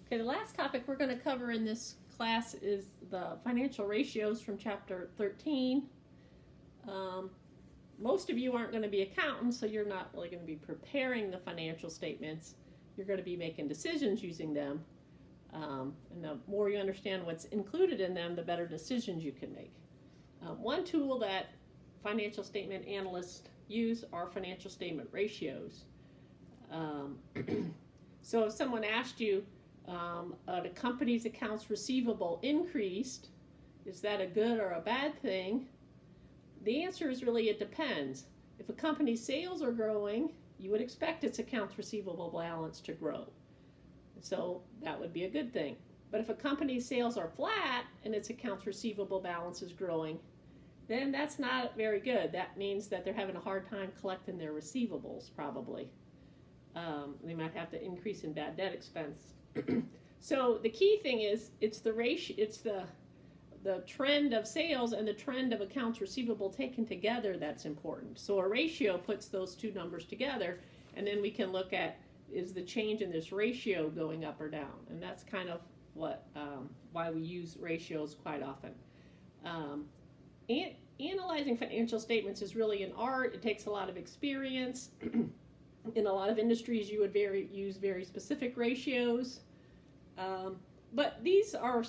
Okay, the last topic we're going to cover in this class is the financial ratios from chapter 13. Most of you aren't going to be accountants, so you're not really going to be preparing the financial statements. You're going to be making decisions using them. And the more you understand what's included in them, the better decisions you can make. One tool that financial statement analysts use are financial statement ratios. So if someone asked you, the company's accounts receivable increased, is that a good or a bad thing? The answer is really it depends. If a company's sales are growing, you would expect its accounts receivable balance to grow. So that would be a good thing. But if a company's sales are flat and its accounts receivable balance is growing, then that's not very good. That means that they're having a hard time collecting their receivables, probably. They might have to increase in bad debt expense. So the key thing is it's the ratio, it's the trend of sales and the trend of accounts receivable taken together that's important. So a ratio puts those two numbers together, and then we can look at, is the change in this ratio going up or down? And that's kind of what why we use ratios quite often. Analyzing financial statements is really an art. It takes a lot of experience. In a lot of industries, you would use very specific ratios. But these are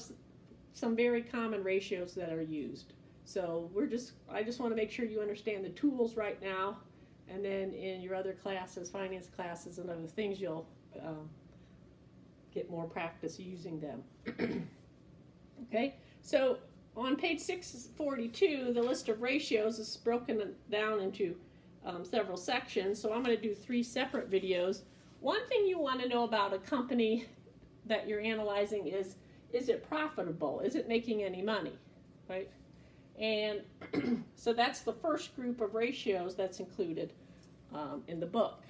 some very common ratios that are used. So I just want to make sure you understand the tools right now, and then in your other classes, finance classes and other things, you'll get more practice using them. Okay, so on page 642, the list of ratios is broken down into several sections, so I'm going to do 3 separate videos. One thing you want to know about a company that you're analyzing is it profitable? Is it making any money, right? And so that's the first group of ratios that's included in the book.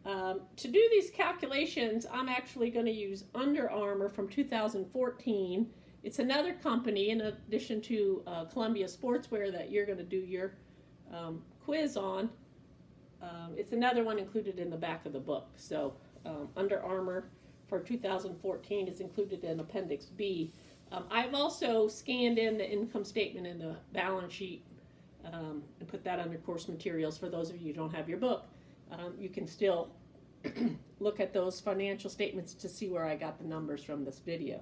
To do these calculations, I'm actually going to use Under Armour from 2014. It's another company in addition to Columbia Sportswear that you're going to do your quiz on. It's another one included in the back of the book. So Under Armour for 2014 is included in Appendix B. I've also scanned in the income statement and the balance sheet and put that under course materials. For those of you who don't have your book, you can still look at those financial statements to see where I got the numbers from this video.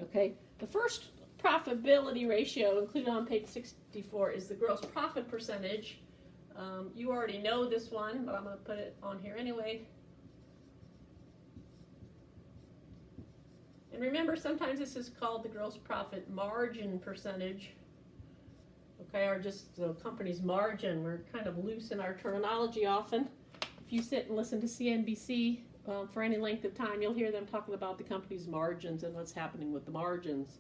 Okay, the first profitability ratio included on page 64 is the gross profit percentage. You already know this one, but I'm going to put it on here anyway. And remember, sometimes this is called the gross profit margin percentage, okay, or just the company's margin. We're kind of loose in our terminology often. If you sit and listen to CNBC for any length of time, you'll hear them talking about the company's margins and what's happening with the margins,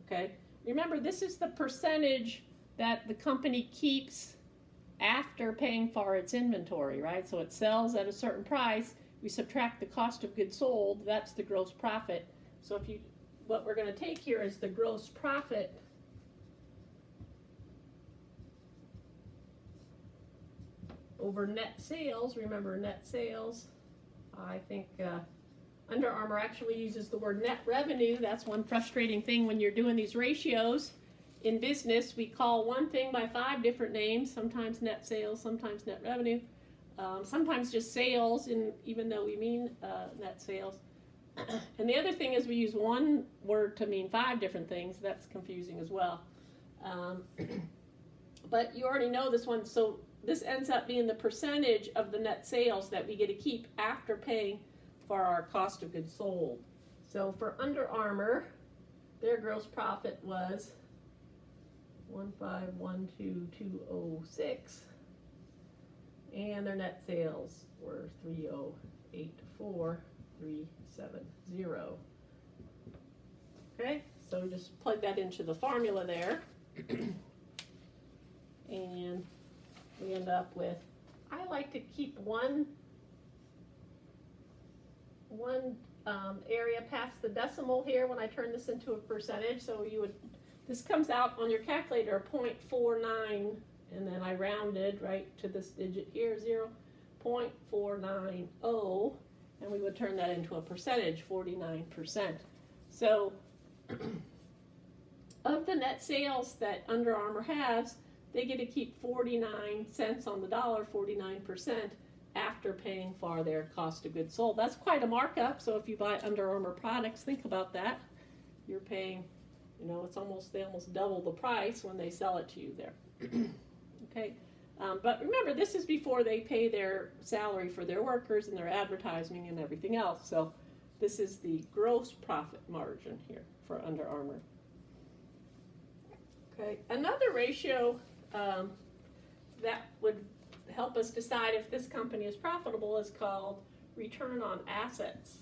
okay? Remember, this is the percentage that the company keeps after paying for its inventory, right? So it sells at a certain price, we subtract the cost of goods sold, that's the gross profit. So what we're going to take here is the gross profit over net sales. Remember, net sales, I think Under Armour actually uses the word net revenue. That's one frustrating thing when you're doing these ratios. In business, we call one thing by 5 different names, sometimes net sales, sometimes net revenue, sometimes just sales, even though we mean net sales. And the other thing is we use one word to mean 5 different things. That's confusing as well. But you already know this one, so this ends up being the percentage of the net sales that we get to keep after paying for our cost of goods sold. So for Under Armour, their gross profit was 1512206, and their net sales were 3084370. Okay, so just plug that into the formula there, and we end up with, I like to keep one area past the decimal here when I turn this into a percentage. So this comes out on your calculator 0.49, and then I rounded right to this digit here, 0.490, and we would turn that into a percentage, 49%. So of the net sales that Under Armour has, they get to keep 49 cents on the dollar, 49%, after paying for their cost of goods sold. That's quite a markup. So if you buy Under Armour products, think about that. You're paying, they almost double the price when they sell it to you there. Okay. But remember, this is before they pay their salary for their workers and their advertising and everything else. So this is the gross profit margin here for Under Armour. Okay, another ratio that would help us decide if this company is profitable is called return on assets.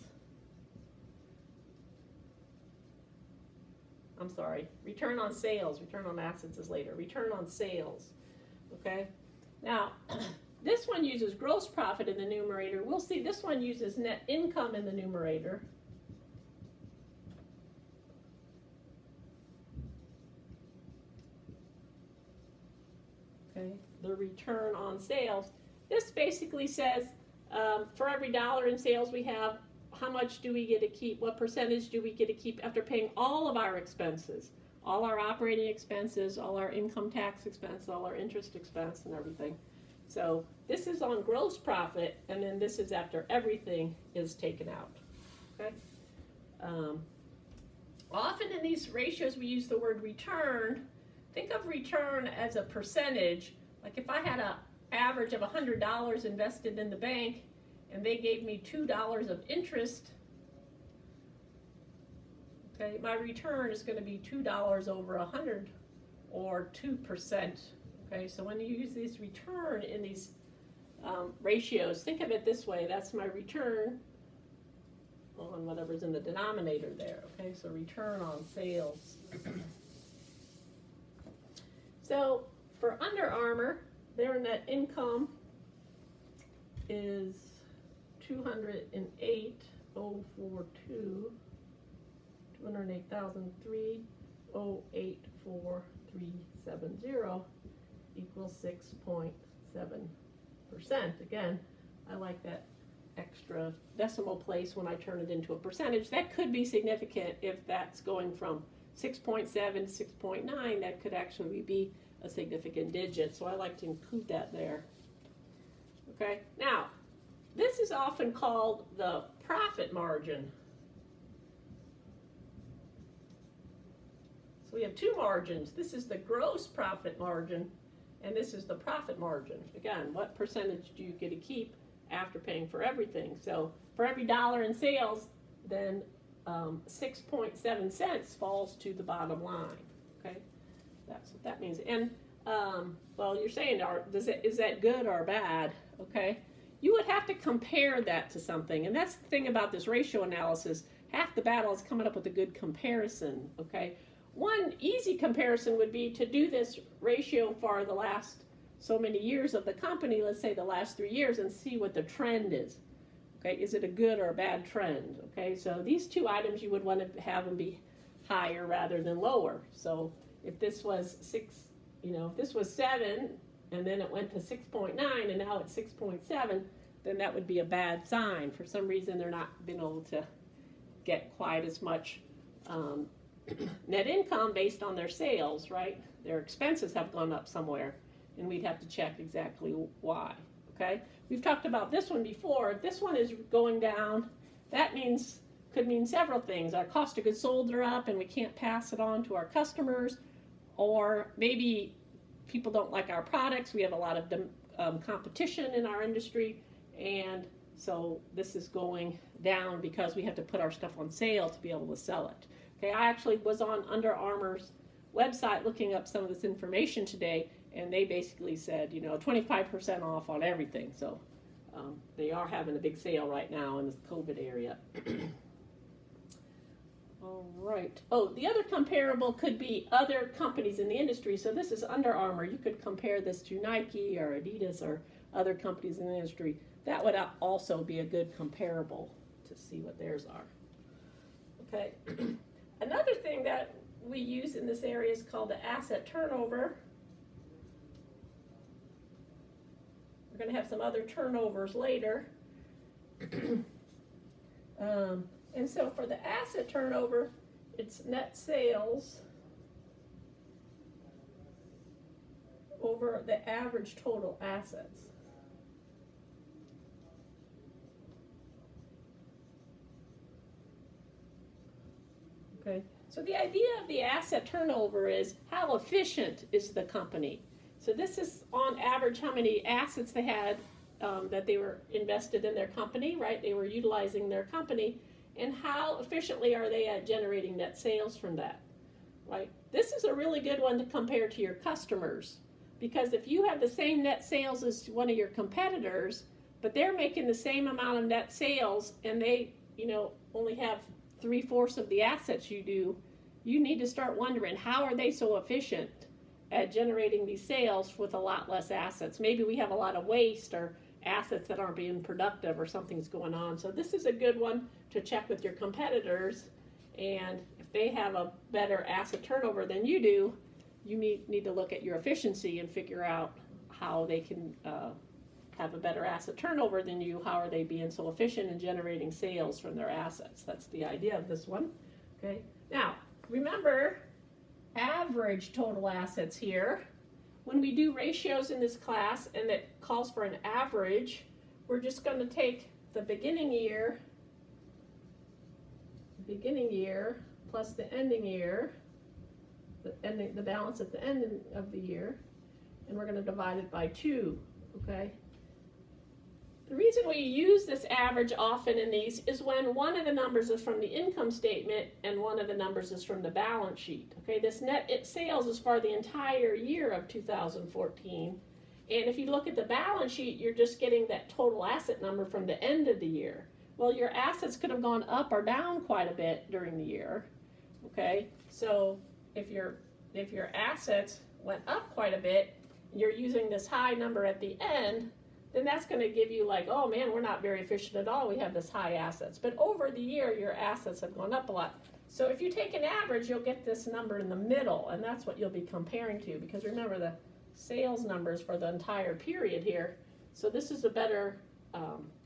I'm sorry, return on sales. Return on assets is later. Return on sales. Okay. Now, this one uses gross profit in the numerator. We'll see this one uses net income in the numerator. Okay, the return on sales. This basically says for every dollar in sales we have, how much do we get to keep? What percentage do we get to keep after paying all of our expenses? All our operating expenses, all our income tax expense, all our interest expense and everything. So this is on gross profit, and then this is after everything is taken out. Okay. Often in these ratios we use the word return. Think of return as a percentage. Like if I had an average of $100 invested in the bank and they gave me $2 of interest, okay, my return is going to be $2 over 100, or 2%. Okay, so when you use this return in these ratios, think of it this way. That's my return on whatever's in the denominator there. Okay, so return on sales. So for Under Armour, their net income is $208,042. 208,308,470 equals 6.7%. Again, I like that extra decimal place when I turn it into a percentage. That could be significant if that's going from 6.7 to 6.9. That could actually be a significant digit, so I like to include that there. Okay, now this is often called the profit margin. We have two margins. This is the gross profit margin, and this is the profit margin. Again, what percentage do you get to keep after paying for everything? So for every dollar in sales, then 6.7 cents falls to the bottom line. Okay, that's what that means. And well, you're saying, is that good or bad? Okay, you would have to compare that to something, and that's the thing about this ratio analysis. Half the battle is coming up with a good comparison. Okay. One easy comparison would be to do this ratio for the last so many years of the company, let's say the last 3 years, and see what the trend is. Okay, is it a good or a bad trend? Okay, so these two items you would want to have them be higher rather than lower. So if this was if this was 7 and then it went to 6.9 and now it's 6.7, then that would be a bad sign. For some reason they're not being able to get quite as much net income based on their sales, right? Their expenses have gone up somewhere, and we'd have to check exactly why, okay? We've talked about this one before. If this one is going down, that could mean several things. Our cost of goods sold are up, and we can't pass it on to our customers, or maybe people don't like our products. We have a lot of competition in our industry, and so this is going down because we have to put our stuff on sale to be able to sell it. Okay, I actually was on Under Armour's website looking up some of this information today, and they basically said, 25% off on everything. So they are having a big sale right now in this COVID area. All right. Oh, the other comparable could be other companies in the industry. So this is Under Armour. You could compare this to Nike or Adidas or other companies in the industry. That would also be a good comparable to see what theirs are. Okay. Another thing that we use in this area is called the asset turnover. We're going to have some other turnovers later. And so for the asset turnover, it's net sales over the average total assets. Okay, so the idea of the asset turnover is how efficient is the company. So this is on average how many assets they had that they were invested in their company, right? They were utilizing their company, and how efficiently are they at generating net sales from that, right? This is a really good one to compare to your customers, because if you have the same net sales as one of your competitors, but they're making the same amount of net sales and they, only have 3/4 of the assets you do, you need to start wondering, how are they so efficient at generating these sales with a lot less assets? Maybe we have a lot of waste or assets that aren't being productive or something's going on. So this is a good one to check with your competitors, and if they have a better asset turnover than you do, you need to look at your efficiency and figure out how they can have a better asset turnover than you. How are they being so efficient in generating sales from their assets? That's the idea of this one. Okay. Now, remember, average total assets here. When we do ratios in this class and it calls for an average, we're just going to take the beginning year plus the ending year, the balance at the end of the year, and we're going to divide it by 2. Okay. The reason we use this average often in these is when one of the numbers is from the income statement and one of the numbers is from the balance sheet. Okay, this net sales is for the entire year of 2014. And if you look at the balance sheet, you're just getting that total asset number from the end of the year. Well, your assets could have gone up or down quite a bit during the year. Okay, so if your assets went up quite a bit, you're using this high number at the end, then that's going to give you like, oh man, we're not very efficient at all. We have this high assets. But over the year, your assets have gone up a lot. So if you take an average, you'll get this number in the middle, and that's what you'll be comparing to, because remember, the sales numbers for the entire period here. So this is a better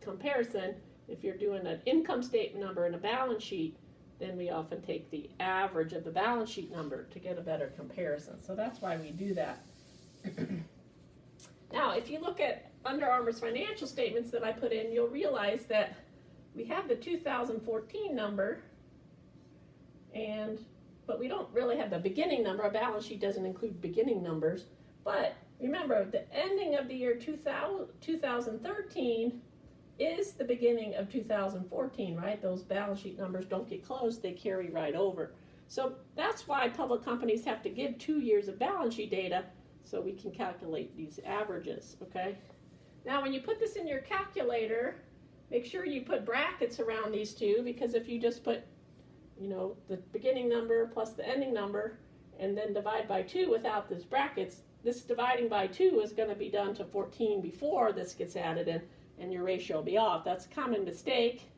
comparison. If you're doing an income statement number and a balance sheet, then we often take the average of the balance sheet number to get a better comparison. So that's why we do that. Now, if you look at Under Armour's financial statements that I put in, you'll realize that we have the 2014 number, but we don't really have the beginning number. A balance sheet doesn't include beginning numbers. But remember, the ending of the year 2013 is the beginning of 2014, right? Those balance sheet numbers don't get closed, they carry right over. So that's why public companies have to give 2 years of balance sheet data so we can calculate these averages, okay? Now, when you put this in your calculator, make sure you put brackets around these two, because if you just put, the beginning number plus the ending number and then divide by 2 without these brackets, this dividing by 2 is going to be done to 14 before this gets added in, and your ratio will be off. That's a common mistake.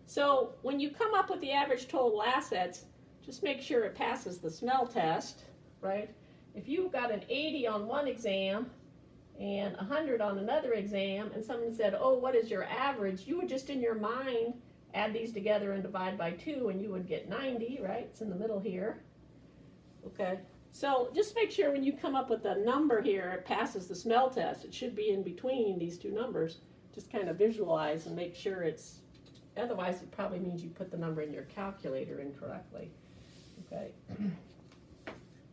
So when you come up with the average total assets, just make sure it passes the smell test, right? If you got an 80 on one exam and 100 on another exam, and someone said, oh, what is your average? You would just in your mind add these together and divide by 2, and you would get 90, right? It's in the middle here. Okay, so just make sure when you come up with a number here, it passes the smell test. It should be in between these two numbers. Just kind of visualize and make sure it's, otherwise it probably means you put the number in your calculator incorrectly. Okay.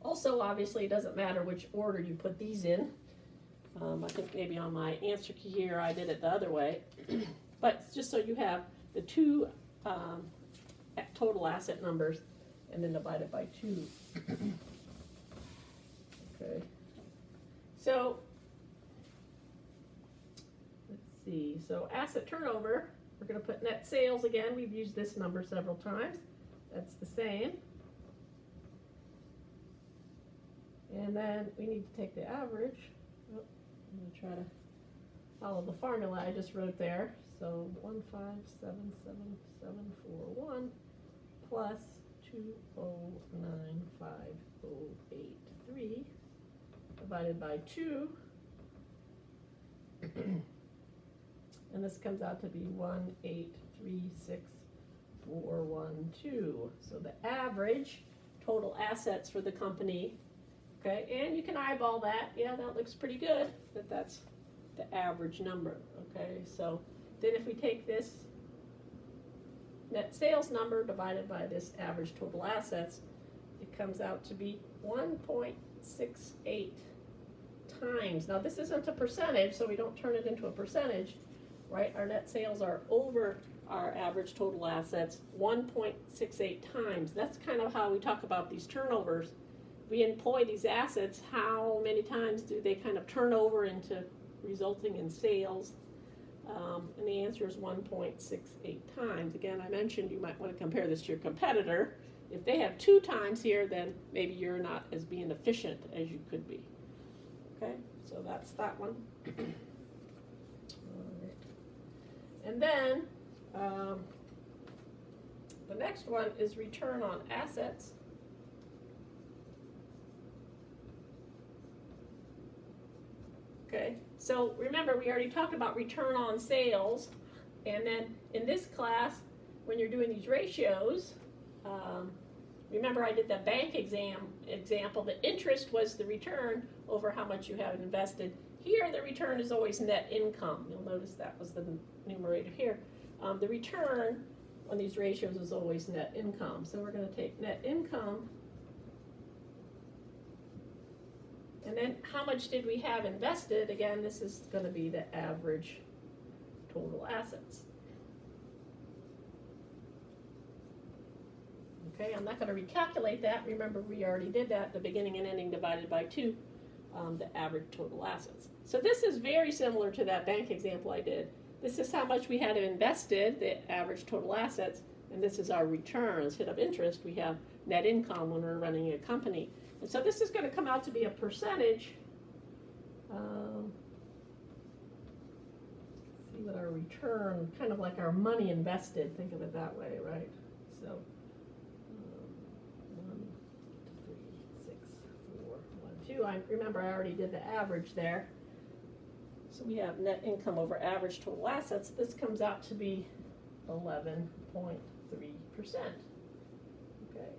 Also, obviously, it doesn't matter which order you put these in. I think maybe on my answer key here, I did it the other way. But just so you have the 2 total asset numbers and then divide it by 2. Okay. So, let's see. So, asset turnover, we're going to put net sales again. We've used this number several times. That's the same. And then we need to take the average. Oh, I'm going to try to follow the formula I just wrote there. So 1577741 plus 2095083 divided by 2. And this comes out to be 1836 2. So the average total assets for the company. Okay, and you can eyeball that. Yeah, that looks pretty good, but that's the average number. Okay, so then if we take this net sales number divided by this average total assets, it comes out to be 1.68 times. Now this isn't a percentage, so we don't turn it into a percentage, right? Our net sales are over our average total assets 1.68 times. That's kind of how we talk about these turnovers. We employ these assets, how many times do they kind of turn over into resulting in sales? And the answer is 1.68 times. Again, I mentioned you might want to compare this to your competitor. If they have 2 times here, then maybe you're not as being efficient as you could be. Okay, so that's that one. And then the next one is return on assets. Okay, so remember we already talked about return on sales, and then in this class, when you're doing these ratios, remember I did the bank example, the interest was the return over how much you have invested. Here the return is always net income. You'll notice that was the numerator here. The return on these ratios is always net income. So we're going to take net income, and then how much did we have invested? Again, this is going to be the average total assets. Okay, I'm not going to recalculate that. Remember, we already did that, the beginning and ending divided by 2, the average total assets. So this is very similar to that bank example I did. This is how much we had invested, the average total assets, and this is our return. Instead of interest, we have net income when we're running a company. And so this is going to come out to be a percentage. See what our return, kind of like our money invested, think of it that way, right? So 1, 2, 3, 6, 4, 1, 2. I remember I already did the average there. So we have net income over average total assets. This comes out to be 11.3%. Okay.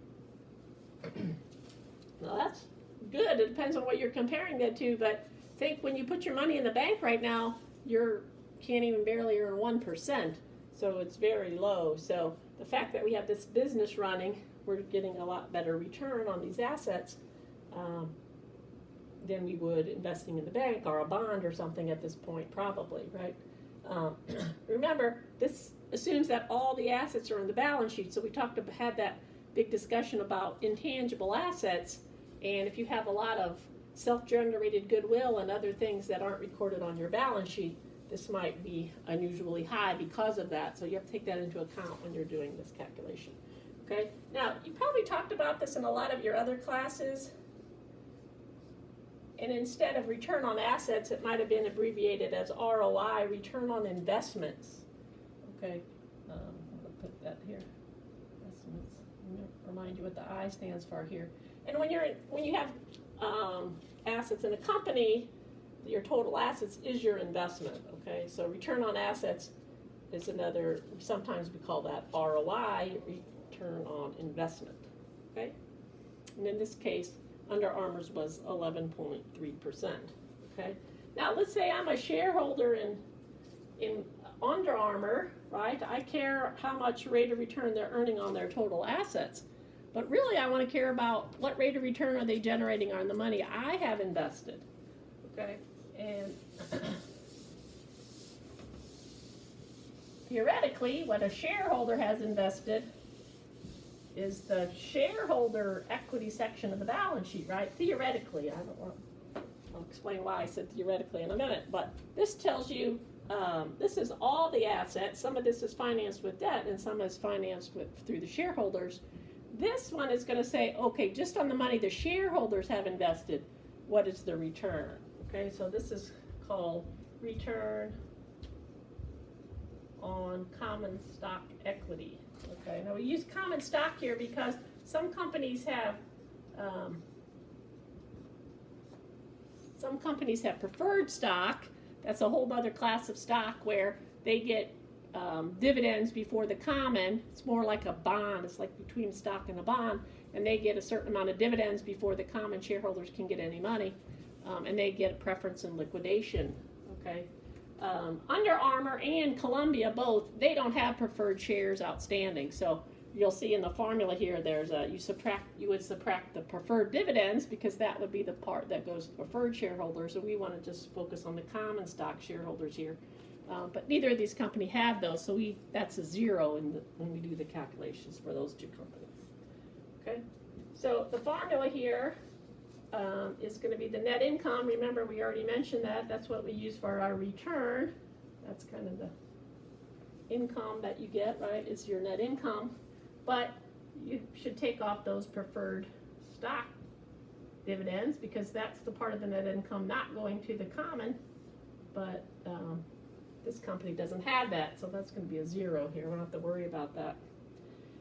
Now that's good. It depends on what you're comparing that to, but think when you put your money in the bank right now, you can't even barely earn 1%. So it's very low. So the fact that we have this business running, we're getting a lot better return on these assets than we would investing in the bank or a bond or something at this point, probably, right? Remember, this assumes that all the assets are in the balance sheet. So we had that big discussion about intangible assets, and if you have a lot of self-generated goodwill and other things that aren't recorded on your balance sheet, this might be unusually high because of that. So you have to take that into account when you're doing this calculation. Okay? Now, you probably talked about this in a lot of your other classes. And instead of return on assets, it might have been abbreviated as ROI, return on investments. Okay, I'm going to put that here. Investments. Remind you what the I stands for here. And when you have assets in a company, your total assets is your investment. Okay, so return on assets is another. Sometimes we call that ROI, return on investment. Okay, and in this case, Under Armour's was 11.3%. Okay. Now let's say I'm a shareholder in Under Armour, right? I care how much rate of return they're earning on their total assets, but really I want to care about what rate of return are they generating on the money I have invested. Okay. And theoretically, what a shareholder has invested is the shareholder equity section of the balance sheet, right? Theoretically, I'll explain why I said theoretically in a minute, but this tells you this is all the assets. Some of this is financed with debt and some is financed through the shareholders. This one is going to say, okay, just on the money the shareholders have invested, what is the return? Okay, so this is called return on common stock equity. Okay, now we use common stock here because some companies have preferred stock. That's a whole other class of stock where they get dividends before the common. It's more like a bond. It's like between stock and a bond, and they get a certain amount of dividends before the common shareholders can get any money, and they get a preference in liquidation. Okay. Under Armour and Columbia both, they don't have preferred shares outstanding. So you'll see in the formula here, there's you would subtract the preferred dividends, because that would be the part that goes to preferred shareholders, and we want to just focus on the common stock shareholders here. But neither of these companies have those, so that's a zero when we do the calculations for those two companies. Okay, so the formula here is going to be the net income. Remember, we already mentioned that. That's what we use for our return. That's kind of the income that you get, right, is your net income. But you should take off those preferred stock dividends, because that's the part of the net income not going to the common. But this company doesn't have that, so that's going to be a zero here. We don't have to worry about that.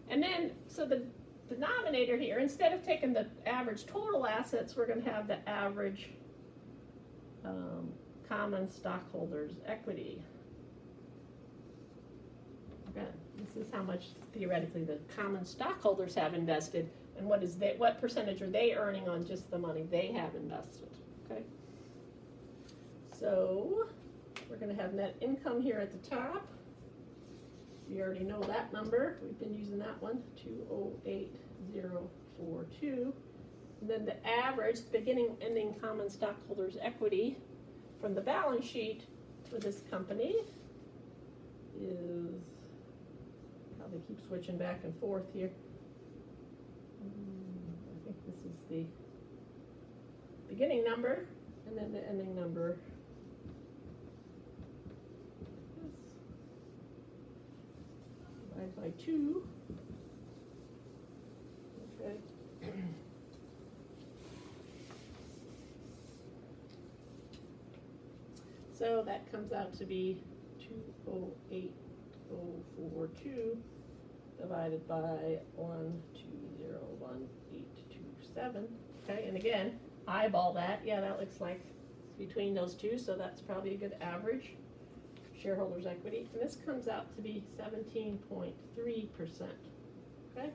And then, so the denominator here, instead of taking the average total assets, we're going to have the average common stockholders' equity. Okay, this is how much theoretically the common stockholders have invested, and what percentage are they earning on just the money they have invested. Okay, so we're going to have net income here at the top. You already know that number. We've been using that one, 208,042. And then the average beginning ending common stockholders' equity from the balance sheet for this company is, probably keep switching back and forth here. I think this is the beginning number, and then the ending number. By 2. Okay. So that comes out to be 208,042 divided by 1201827. Okay, and again, eyeball that. Yeah, that looks like between those two, so that's probably a good average shareholders' equity, and this comes out to be 17.3%. Okay,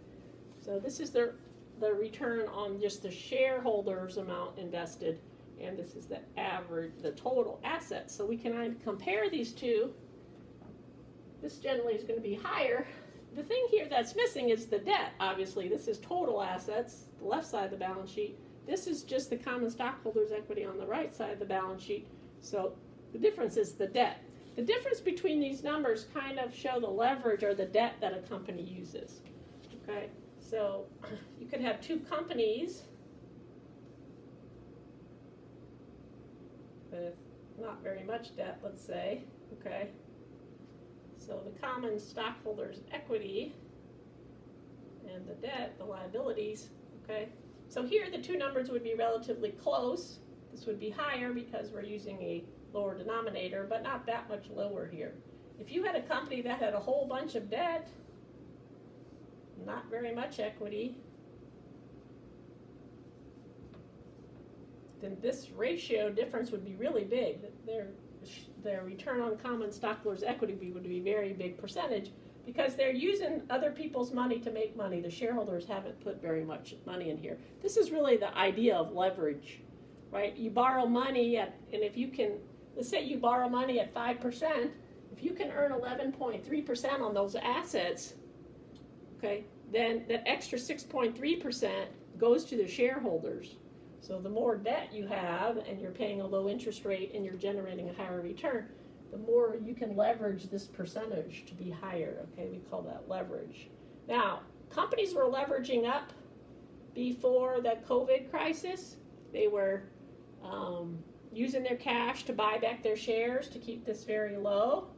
so this is the return on just the shareholders' amount invested, and this is the average, the total assets. So we can compare these two. This generally is going to be higher. The thing here that's missing is the debt. Obviously, this is total assets, the left side of the balance sheet. This is just the common stockholders' equity on the right side of the balance sheet. So the difference is the debt. The difference between these numbers kind of show the leverage or the debt that a company uses. Okay, so you could have two companies with not very much debt, let's say. Okay, so the common stockholders' equity and the debt, the liabilities. Okay, so here the two numbers would be relatively close. This would be higher because we're using a lower denominator, but not that much lower here. If you had a company that had a whole bunch of debt, not very much equity, then this ratio difference would be really big. Their return on common stockholders' equity would be a very big percentage, because they're using other people's money to make money. The shareholders haven't put very much money in here. This is really the idea of leverage, right? You borrow money and if you can, let's say you borrow money at 5%, if you can earn 11.3% on those assets, okay, then that extra 6.3% goes to the shareholders. So the more debt you have and you're paying a low interest rate and you're generating a higher return, the more you can leverage this percentage to be higher. Okay, we call that leverage. Now, companies were leveraging up before the COVID crisis. They were using their cash to buy back their shares to keep this very low.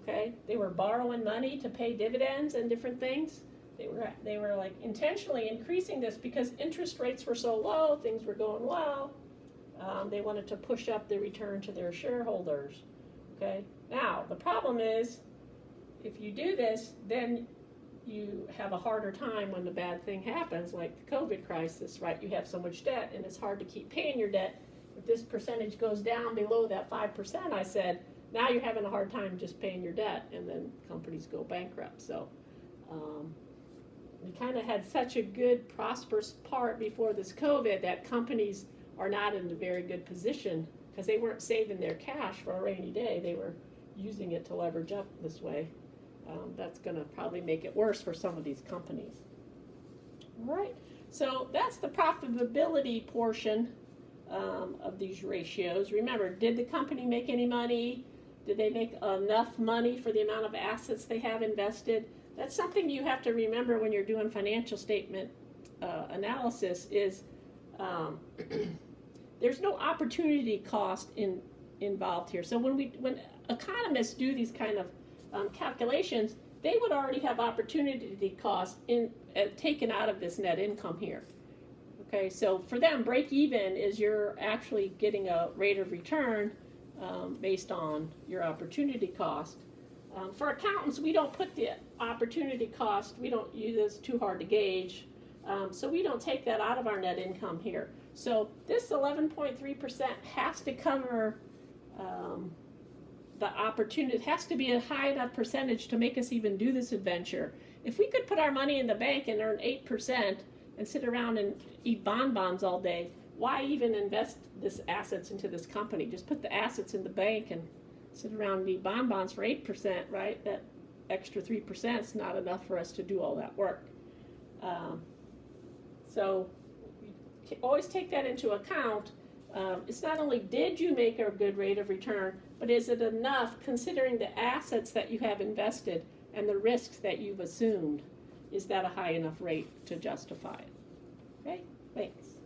Okay, they were borrowing money to pay dividends and different things. They were like intentionally increasing this because interest rates were so low, things were going well. They wanted to push up the return to their shareholders. Okay, now the problem is, if you do this, then you have a harder time when the bad thing happens, like the COVID crisis, right? You have so much debt and it's hard to keep paying your debt. If this percentage goes down below that 5% I said, now you're having a hard time just paying your debt, and then companies go bankrupt. So we kind of had such a good, prosperous part before this COVID that companies are not in a very good position because they weren't saving their cash for a rainy day. They were using it to leverage up this way. That's going to probably make it worse for some of these companies. All right, so that's the profitability portion of these ratios. Remember, did the company make any money? Did they make enough money for the amount of assets they have invested? That's something you have to remember when you're doing financial statement analysis is there's no opportunity cost involved here. So when economists do these kind of calculations, they would already have opportunity cost taken out of this net income here. Okay, so for them, break even is you're actually getting a rate of return based on your opportunity cost. For accountants, we don't put the opportunity cost, we don't use this too hard to gauge, so we don't take that out of our net income here. So this 11.3% has to cover the opportunity. It has to be a high enough percentage to make us even do this adventure. If we could put our money in the bank and earn 8% and sit around and eat bonbons all day, why even invest this assets into this company? Just put the assets in the bank and sit around and eat bonbons for 8%, right? That extra 3% is not enough for us to do all that work. So always take that into account. It's not only did you make a good rate of return, but is it enough considering the assets that you have invested and the risks that you've assumed? Is that a high enough rate to justify it? Okay, thanks.